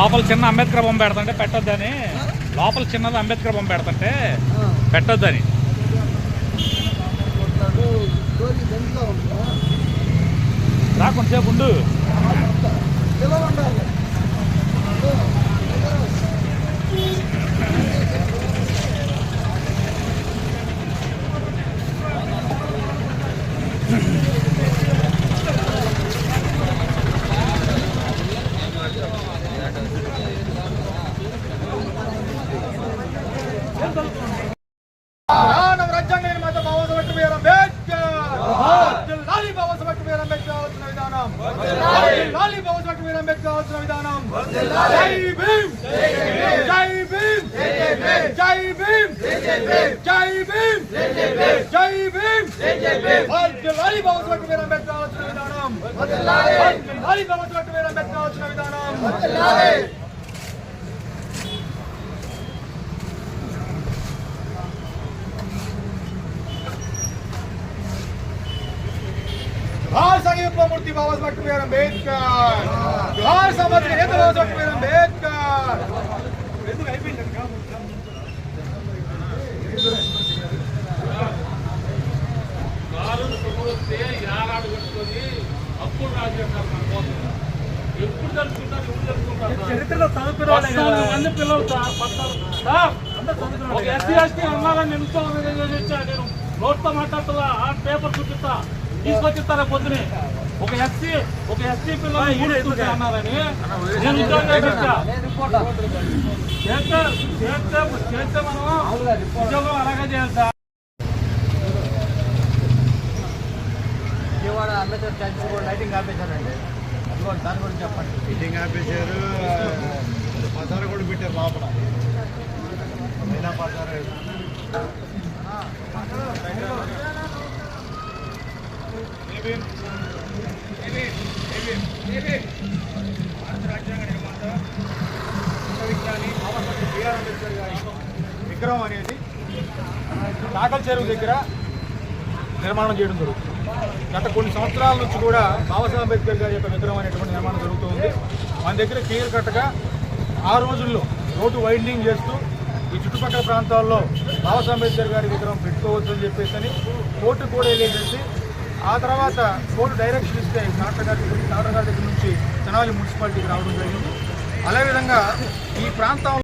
లోపల చిన్న అంబేద్కర్ బొమ్మ పెడతంటే పెట్టొద్దని, లోపల చిన్నది అంబేద్కర్ బొమ్మ పెడతంటే పెట్టొద్దని. రా కొంచెంసేపు ఉండు. రాజ్యాంగ నిర్మాత బాబాసాహెబ్ బిఆర్ అంబేద్కర్, లాలి బాబాసాహెబ్ బిఆర్ అంబేద్కర్ కావాల్సిన విధానం, లాలి బాబాసాహెబ్ బిఆర్ అంబేద్కర్ కావాల్సిన విధానం. జై భీమ్, జై భీమ్, జై భీమ్, జై భీమ్, జై భీమ్, లాలి బాబాసాహెబ్ బిఆర్ అంబేద్కర్ కావాల్సిన విధానం, లాలి బాబాసాహెబ్ బిఆర్ అంబేద్కర్ కావాల్సిన విధానం. जोहार संघीय मूर्ति बाबा साहब बिआर अंबेडकर, जोहार सामाजिक नेता बाबा साहब बिआर अंबेडकर. చరిత్రలో చదువుకున్న మంది పిల్లలు ఎస్సీ ఎస్టీ అన్నారని నేను నోట్తో మాట్లాడుతున్నా, ఆ పేపర్ చూపిస్తా తీసుకొచ్చిస్తారా పొద్దునే. ఒక ఎస్సీ పిల్లలు అన్నారని నేను చేస్తే మనం ఉద్యోగం అలాగే చేయాలి సార్. విజయవాడ అంబేద్కర్ స్టాచ్యూ కూడా లైటింగ్ ఆపేశారండి, దాని గురించి చెప్పండి. లైటింగ్ ఆపేశారు, పసారు కూడా పెట్టారు లోపల, మైనా పసారు. రాజ్యాంగ నిర్మాత విశ్వవిఖ్యాని బాబాసాహెబ్ బిఆర్ అంబేద్కర్ గారి విగ్రహం అనేది కాకల చెరువు దగ్గర నిర్మాణం చేయడం జరుగుతుంది. గత కొన్ని సంవత్సరాల నుంచి కూడా బాబాసాహెబ్ అంబేద్కర్ గారి యొక్క విగ్రహం అనేటువంటి నిర్మాణం జరుగుతుంది. మన దగ్గర క్లియర్ కట్గా ఆ రోజుల్లో రోడ్డు వైండింగ్ చేస్తూ ఈ చుట్టుపక్కల ప్రాంతాల్లో బాబాసాహెబ్ అంబేద్కర్ గారి విగ్రహం పెట్టుకోవచ్చు అని చెప్పేసి అని కోర్టు కూడా వెళ్ళేసి, ఆ తర్వాత కోర్టు డైరెక్షన్ ఇస్తే కలెక్టర్ గారి దగ్గర నుంచి తెనాలి మున్సిపాలిటీకి రావడం జరిగింది. అదేవిధంగా ఈ ప్రాంతంలో